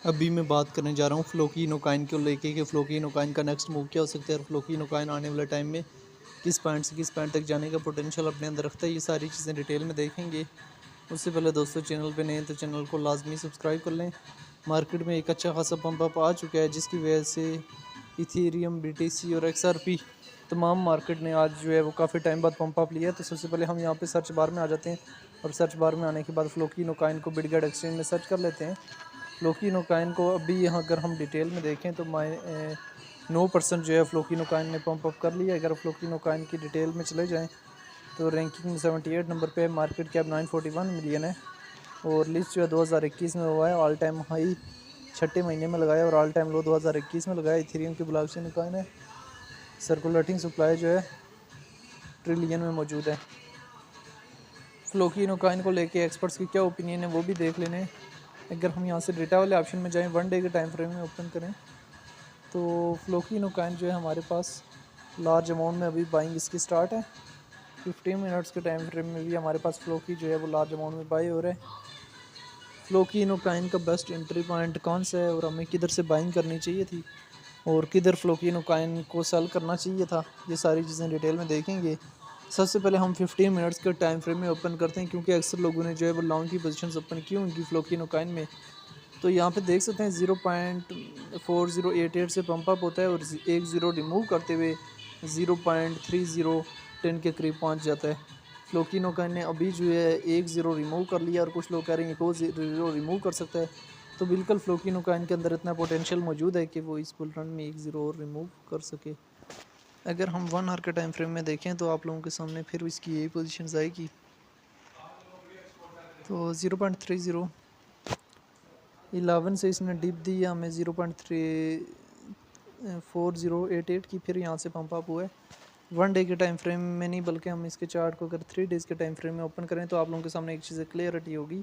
अभी मैं बात करने जा रहा हूँ फ्लोकिनो कॉइन को लेके कि फ्लोकिनो कॉइन का नेक्स्ट मूव क्या हो सकता है और फ्लोकिनो कॉइन आने वाले टाइम में किस पॉइंट से किस पॉइंट तक जाने का पोटेंशियल अपने अंदर रखता है। ये सारी चीज़ें डिटेल में देखेंगे। उससे पहले दोस्तों, चैनल पे नए हैं तो चैनल को लाजमी सब्सक्राइब कर लें। मार्केट में एक अच्छा खासा पंप अप आ चुका है, जिसकी वजह से इथेरियम, BTC और XRP तमाम मार्केट ने आज जो है वो काफ़ी टाइम बाद पंप अप लिया है। तो सबसे पहले हम यहाँ पे सर्च बार में आ जाते हैं और सर्च बार में आने के बाद फ्लोकिनो कॉइन को बिटगेट एक्सचेंज में सर्च कर लेते हैं। फ्लोकिनो कॉइन को अभी यहाँ अगर हम डिटेल में देखें तो 9% जो है फ्लोकिनो कॉइन ने पंप अप कर लिया। अगर फ्लोकिनो कॉइन की डिटेल में चले जाएँ तो रैंकिंग में 78 नंबर पे है, मार्केट कैप 941 मिलियन है और लिस्ट जो है 2021 में हुआ है। ऑल टाइम हाई छठे महीने में लगाया और ऑल टाइम लो 2021 में लगाया। इथेरियम की ब्लॉकचेन कॉइन है। सर्कुलेटिंग सप्लाई जो है ट्रिलियन में मौजूद है। फ्लोकिनो कॉइन को लेके एक्सपर्ट्स की क्या ओपिनियन है वो भी देख लेने। अगर हम यहाँ से डेटा वाले ऑप्शन में जाएं, 1 डे के टाइम फ्रेम में ओपन करें तो फ्लोकिनो कॉइन जो है हमारे पास लार्ज अमाउंट में अभी बाइंग इसकी स्टार्ट है। 15 मिनट्स के टाइम फ्रेम में भी हमारे पास फ्लोकी जो है वो लार्ज अमाउंट में बाई हो रहा है। फ्लोकिनो कॉइन का बेस्ट एंट्री पॉइंट कौन सा है और हमें किधर से बाइंग करनी चाहिए थी और किधर फ्लोकिनो कॉइन को सेल करना चाहिए था, ये सारी चीज़ें डिटेल में देखेंगे। सबसे पहले हम 15 मिनट्स के टाइम फ्रेम में ओपन करते हैं, क्योंकि अक्सर लोगों ने जो है वो लॉन्ग की पोजीशंस ओपन की उनकी फ्लोकिनो कॉइन में। तो यहाँ पे देख सकते हैं 0.4088 से पंप अप होता है और एक ज़ीरो रिमूव करते हुए 0.3010 के करीब पहुँच जाता है। फ्लोकिनो कॉइन ने अभी जो है एक ज़ीरो रिमूव कर लिया और कुछ लोग कह रहे हैं को ज़ीरो रिमूव कर सकता है। तो बिल्कुल फ्लोकिनो कॉइन के अंदर इतना पोटेंशियल मौजूद है कि वो इस बुल रन में एक ज़ीरो और रिमूव कर सके। अगर हम 1 आवर के टाइम फ्रेम में देखें तो आप लोगों के सामने फिर इसकी यही पोजीशंस आएगी। तो 0.30 11 से इसने डिप दी है हमें 0.4088 की, फिर यहाँ से पंप अप हुआ है। 1 डे के टाइम फ्रेम में नहीं बल्कि हम इसके चार्ट को अगर 3 डेज़ के टाइम फ्रेम में ओपन करें तो आप लोगों के सामने एक चीज़ क्लियरिटी होगी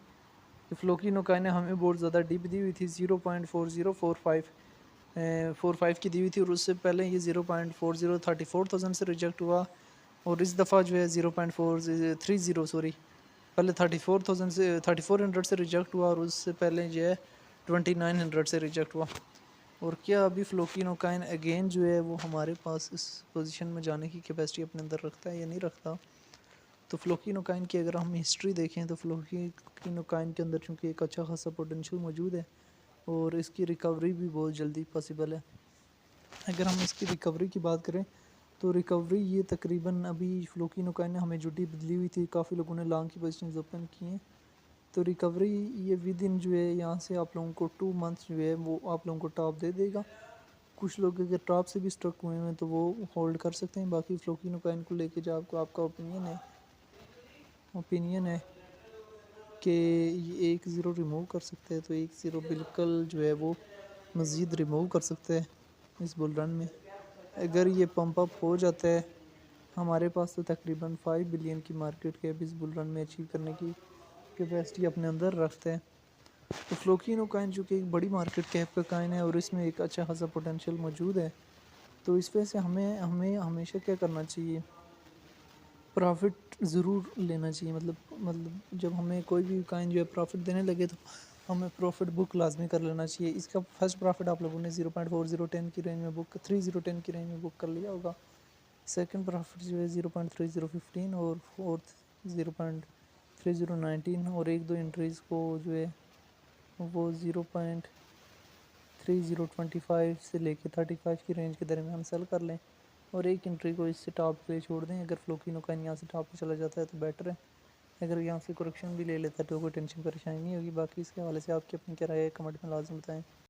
कि फ्लोकिनो कॉइन ने हमें बहुत ज़्यादा डिप दी हुई थी। 0.4045 की दी हुई थी और उससे पहले ये 0.4034,000 से रिजेक्ट हुआ और इस दफ़ा जो है 0.430 सॉरी पहले 34,000 से 3400 से रिजेक्ट हुआ और उससे पहले जो है 2900 से रिजेक्ट हुआ। और क्या अभी फ्लोकिनो कॉइन अगेन जो है वो हमारे पास इस पोजीशन में जाने की कैपेसिटी अपने अंदर रखता है या नहीं रखता। तो फ्लोकिनो कॉइन की अगर हम हिस्ट्री देखें तो फ्लोकिनो कॉइन के अंदर चूँकि एक अच्छा खासा पोटेंशियल मौजूद है और इसकी रिकवरी भी बहुत जल्दी पॉसिबल है। अगर हम इसकी रिकवरी की बात करें तो रिकवरी ये तकरीबन अभी फ्लोकिनो कॉइन ने हमें जो डिप दी हुई थी, काफ़ी लोगों ने लॉन्ग की पोजीशंस ओपन की हैं। तो रिकवरी ये विद इन जो है यहाँ से आप लोगों को 2 मंथ्स जो है वो आप लोगों को टॉप दे देगा। कुछ लोग अगर टॉप से भी स्टक हुए हैं तो वो होल्ड कर सकते हैं। बाकी फ्लोकिनो कॉइन को लेके जो आपको आपका ओपिनियन है कि ये एक ज़ीरो रिमूव कर सकते हैं, तो एक ज़ीरो बिल्कुल जो है वो मज़ीद रिमूव कर सकते हैं इस बुल रन में। अगर ये पंप अप हो जाता है, हमारे पास तो तकरीबन 5 बिलियन की मार्केट कैप इस बुल रन में अचीव करने की कैपेसिटी अपने अंदर रखते हैं। तो फ्लोकिनो कॉइन जो कि एक बड़ी मार्केट कैप का कॉइन है और इसमें एक अच्छा खासा पोटेंशियल मौजूद है। तो इस वजह से हमें हमें हमेशा क्या करना चाहिए, प्रॉफिट ज़रूर लेना चाहिए। मतलब जब हमें कोई भी कॉइन जो है प्रॉफिट देने लगे तो हमें प्रॉफिट बुक लाजमी कर लेना चाहिए। इसका फर्स्ट प्रॉफिट आप लोगों ने 0.4010 की रेंज में बुक 3010 की रेंज में बुक कर लिया होगा। सेकंड प्रॉफिट जो है 0.3015 और फोर्थ 0.3019 और एक दो एंट्रीज़ को जो है वो 0.3025 से लेके 35 की रेंज के दरमियान सेल कर लें और एक एंट्री को इससे टॉप पे छोड़ दें। अगर फ्लोकिनो कॉइन यहाँ से टॉप पे चला जाता है तो बेटर है। अगर यहाँ से करेक्शन भी ले लेता है तो कोई टेंशन परेशानी नहीं होगी। बाकी इसके हवाले से आपकी अपनी क्या राय है, कमेंट में लाजम बताएं।